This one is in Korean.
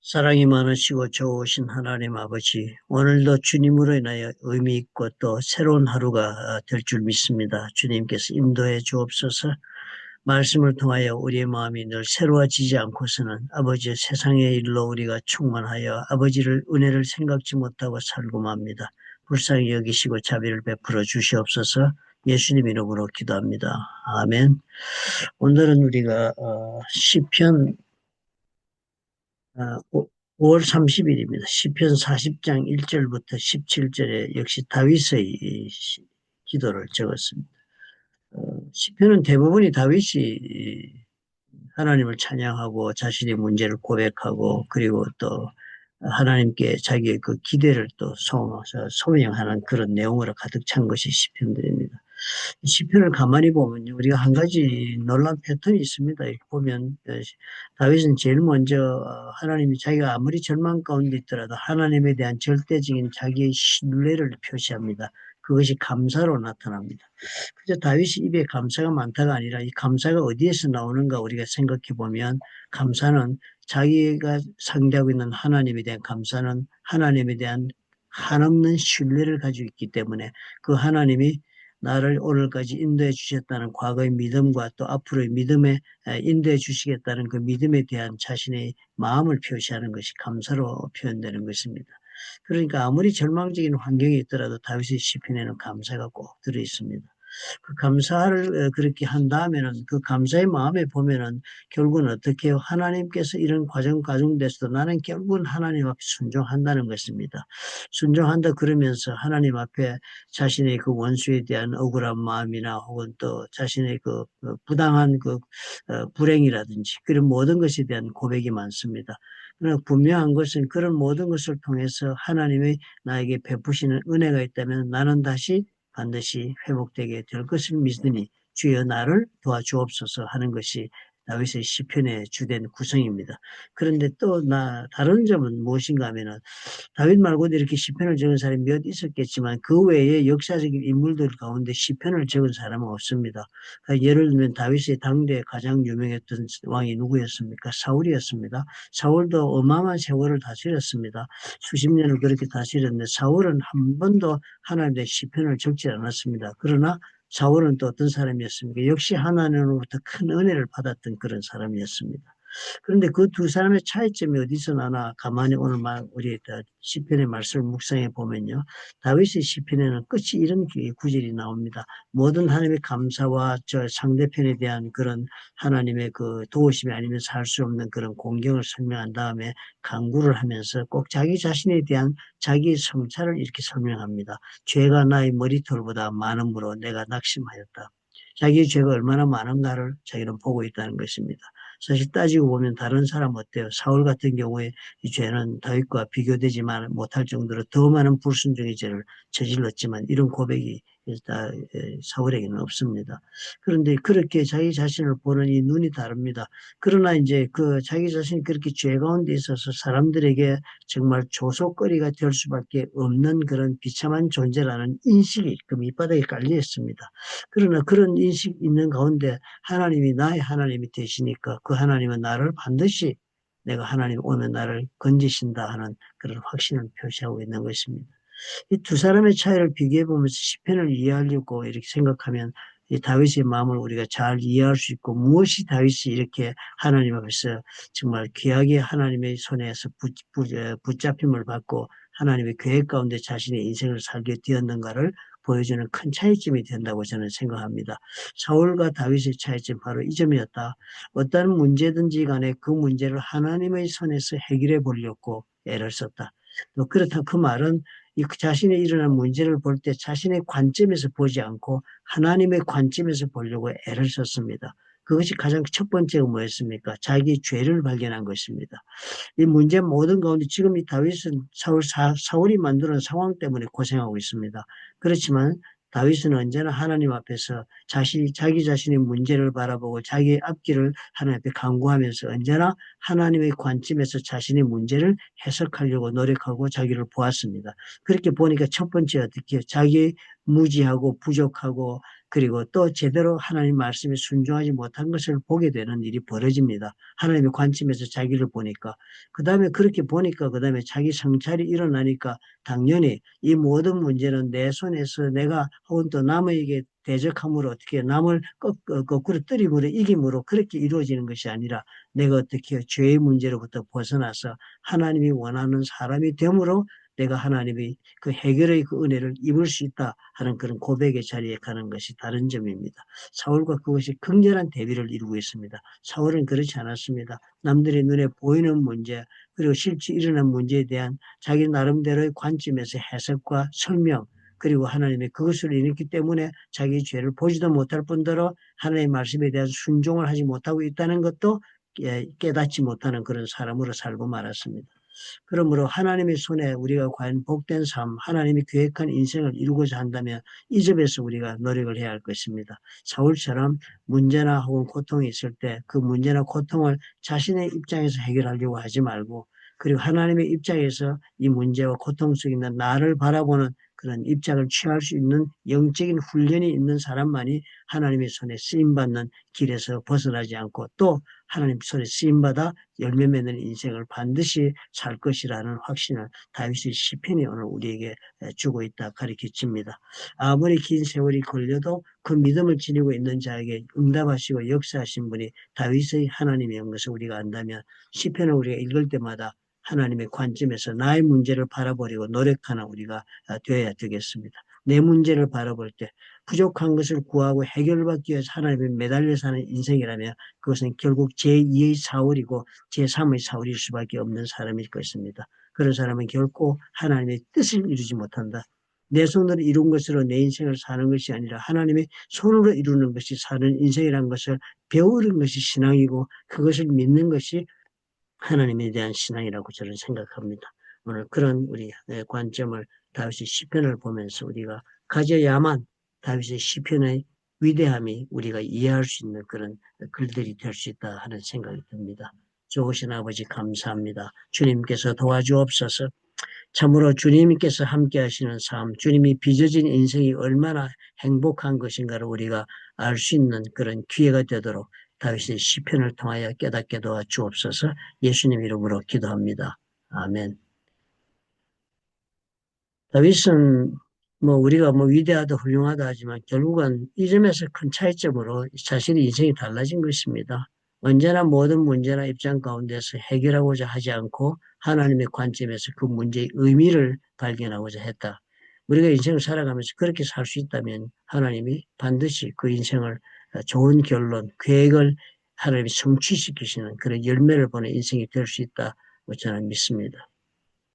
사랑이 많으시고 좋으신 하나님 아버지, 오늘도 주님으로 인하여 의미 있고 또 새로운 하루가 될 줄 믿습니다. 주님께서 인도해 주옵소서. 말씀을 통하여 우리의 마음이 늘 새로워지지 않고서는 아버지의 세상의 일로 우리가 충만하여 아버지를 은혜를 생각지 못하고 살고 맙니다. 불쌍히 여기시고 자비를 베풀어 주시옵소서. 예수님 이름으로 기도합니다. 아멘. 오늘은 우리가 시편 5월 30일입니다. 시편 40장 1절부터 17절에 역시 다윗의 기도를 적었습니다. 시편은 대부분이 다윗이 하나님을 찬양하고 자신의 문제를 고백하고 그리고 또 하나님께 자기의 그 기대를 또 소명하는 그런 내용으로 가득 찬 것이 시편들입니다. 시편을 가만히 보면 우리가 한 가지 놀란 패턴이 있습니다. 이렇게 보면 다윗은 제일 먼저 하나님이 자기가 아무리 절망 가운데 있더라도 하나님에 대한 절대적인 자기의 신뢰를 표시합니다. 그것이 감사로 나타납니다. 그저 다윗이 입에 감사가 많다가 아니라 이 감사가 어디에서 나오는가 우리가 생각해 보면 감사는 자기가 상대하고 있는 하나님에 대한 감사는 하나님에 대한 한없는 신뢰를 가지고 있기 때문에 그 하나님이 나를 오늘까지 인도해 주셨다는 과거의 믿음과 또 앞으로의 믿음에 인도해 주시겠다는 그 믿음에 대한 자신의 마음을 표시하는 것이 감사로 표현되는 것입니다. 그러니까 아무리 절망적인 환경이 있더라도 다윗의 시편에는 감사가 꼭 들어 있습니다. 그 감사를 그렇게 한 다음에는 그 감사의 마음에 보면은 결국은 어떻게 해요? 하나님께서 이런 과정 가운데서도 나는 결국은 하나님 앞에 순종한다는 것입니다. 순종한다 그러면서 하나님 앞에 자신의 그 원수에 대한 억울한 마음이나 혹은 또 자신의 그 부당한 그 불행이라든지 그런 모든 것에 대한 고백이 많습니다. 그러나 분명한 것은 그런 모든 것을 통해서 하나님의 나에게 베푸시는 은혜가 있다면 나는 다시 반드시 회복되게 될 것을 믿으니 주여 나를 도와주옵소서 하는 것이 다윗의 시편의 주된 구성입니다. 그런데 또 다른 점은 무엇인가 하면은 다윗 말고도 이렇게 시편을 적은 사람이 몇 있었겠지만 그 외에 역사적인 인물들 가운데 시편을 적은 사람은 없습니다. 그러니까 예를 들면 다윗의 당대 가장 유명했던 왕이 누구였습니까? 사울이었습니다. 사울도 어마어마한 세월을 다스렸습니다. 수십 년을 그렇게 다스렸는데 사울은 한 번도 하나님의 시편을 적지 않았습니다. 그러나 사울은 또 어떤 사람이었습니까? 역시 하나님으로부터 큰 은혜를 받았던 그런 사람이었습니다. 그런데 그 두 사람의 차이점이 어디서 나나 가만히 오늘 우리 시편의 말씀을 묵상해 보면요. 다윗의 시편에는 끝이 이런 구절이 나옵니다. 모든 하나님의 감사와 저 상대편에 대한 그런 하나님의 그 도우심이 아니면 살 수 없는 그런 공경을 설명한 다음에 강구를 하면서 꼭 자기 자신에 대한 자기의 성찰을 이렇게 설명합니다. 죄가 나의 머리털보다 많음으로 내가 낙심하였다. 자기의 죄가 얼마나 많은가를 자기는 보고 있다는 것입니다. 사실 따지고 보면 다른 사람 어때요? 사울 같은 경우에 이 죄는 다윗과 비교되지 못할 정도로 더 많은 불순종의 죄를 저질렀지만 이런 고백이 사울에게는 없습니다. 그런데 그렇게 자기 자신을 보는 이 눈이 다릅니다. 그러나 이제 그 자기 자신이 그렇게 죄 가운데 있어서 사람들에게 정말 조속거리가 될 수밖에 없는 그런 비참한 존재라는 인식이 그 밑바닥에 깔려 있습니다. 그러나 그런 인식 있는 가운데 하나님이 나의 하나님이 되시니까 그 하나님은 나를 반드시 내가 하나님 오면 나를 건지신다 하는 그런 확신을 표시하고 있는 것입니다. 이 두 사람의 차이를 비교해 보면서 시편을 이해하려고 이렇게 생각하면 이 다윗의 마음을 우리가 잘 이해할 수 있고 무엇이 다윗이 이렇게 하나님 앞에서 정말 귀하게 하나님의 손에서 붙잡힘을 받고 하나님의 계획 가운데 자신의 인생을 살게 되었는가를 보여주는 큰 차이점이 된다고 저는 생각합니다. 사울과 다윗의 차이점 바로 이 점이었다. 어떤 문제든지 간에 그 문제를 하나님의 손에서 해결해 보려고 애를 썼다. 또 그렇다 그 말은 이 자신의 일어난 문제를 볼 때 자신의 관점에서 보지 않고 하나님의 관점에서 보려고 애를 썼습니다. 그것이 가장 첫 번째가 뭐였습니까? 자기 죄를 발견한 것입니다. 이 문제 모든 가운데 지금 이 다윗은 사울이 만드는 상황 때문에 고생하고 있습니다. 그렇지만 다윗은 언제나 하나님 앞에서 자기 자신의 문제를 바라보고 자기의 앞길을 하나님 앞에 간구하면서 언제나 하나님의 관점에서 자신의 문제를 해석하려고 노력하고 자기를 보았습니다. 그렇게 보니까 첫 번째 어떻게 자기 무지하고 부족하고 그리고 또 제대로 하나님 말씀에 순종하지 못한 것을 보게 되는 일이 벌어집니다. 하나님의 관점에서 자기를 보니까. 그 다음에 그렇게 보니까 그 다음에 자기 성찰이 일어나니까 당연히 이 모든 문제는 내 손에서 내가 혹은 또 남에게 대적함으로 어떻게 남을 거꾸로 뜨림으로 이김으로 그렇게 이루어지는 것이 아니라 내가 어떻게 죄의 문제로부터 벗어나서 하나님이 원하는 사람이 됨으로 내가 하나님의 그 해결의 그 은혜를 입을 수 있다 하는 그런 고백의 자리에 가는 것이 다른 점입니다. 사울과 그것이 극렬한 대비를 이루고 있습니다. 사울은 그렇지 않았습니다. 남들의 눈에 보이는 문제 그리고 실제 일어난 문제에 대한 자기 나름대로의 관점에서 해석과 설명 그리고 하나님의 그것을 일으켰기 때문에 자기 죄를 보지도 못할 뿐더러 하나님의 말씀에 대한 순종을 하지 못하고 있다는 것도 깨닫지 못하는 그런 사람으로 살고 말았습니다. 그러므로 하나님의 손에 우리가 과연 복된 삶, 하나님이 계획한 인생을 이루고자 한다면 이 점에서 우리가 노력을 해야 할 것입니다. 사울처럼 문제나 혹은 고통이 있을 때 그 문제나 고통을 자신의 입장에서 해결하려고 하지 말고 그리고 하나님의 입장에서 이 문제와 고통 속에 있는 나를 바라보는 그런 입장을 취할 수 있는 영적인 훈련이 있는 사람만이 하나님의 손에 쓰임받는 길에서 벗어나지 않고 또 하나님 손에 쓰임받아 열매 맺는 인생을 반드시 살 것이라는 확신을 다윗의 시편이 오늘 우리에게 주고 있다 가르쳐집니다. 아무리 긴 세월이 걸려도 그 믿음을 지니고 있는 자에게 응답하시고 역사하신 분이 다윗의 하나님이었는 것을 우리가 안다면 시편을 우리가 읽을 때마다 하나님의 관점에서 나의 문제를 바라보려고 노력하는 우리가 되어야 되겠습니다. 내 문제를 바라볼 때 부족한 것을 구하고 해결받기 위해서 하나님에 매달려 사는 인생이라면 그것은 결국 제2의 사울이고 제3의 사울일 수밖에 없는 사람일 것입니다. 그런 사람은 결코 하나님의 뜻을 이루지 못한다. 내 손으로 이룬 것으로 내 인생을 사는 것이 아니라 하나님의 손으로 이루는 것이 사는 인생이라는 것을 배우는 것이 신앙이고 그것을 믿는 것이 하나님에 대한 신앙이라고 저는 생각합니다. 오늘 그런 우리 관점을 다윗의 시편을 보면서 우리가 가져야만 다윗의 시편의 위대함이 우리가 이해할 수 있는 그런 글들이 될 수 있다 하는 생각이 듭니다. 좋으신 아버지 감사합니다. 주님께서 도와주옵소서. 참으로 주님께서 함께 하시는 삶, 주님이 빚어진 인생이 얼마나 행복한 것인가를 우리가 알 수 있는 그런 기회가 되도록 다윗의 시편을 통하여 깨닫게 도와 주옵소서. 예수님 이름으로 기도합니다. 아멘. 다윗은 우리가 위대하다 훌륭하다 하지만 결국은 이 점에서 큰 차이점으로 자신의 인생이 달라진 것입니다. 언제나 모든 문제나 입장 가운데서 해결하고자 하지 않고 하나님의 관점에서 그 문제의 의미를 발견하고자 했다. 우리가 인생을 살아가면서 그렇게 살 수 있다면 하나님이 반드시 그 인생을 좋은 결론, 계획을 하나님이 성취시키시는 그런 열매를 보는 인생이 될 수 있다고 저는 믿습니다.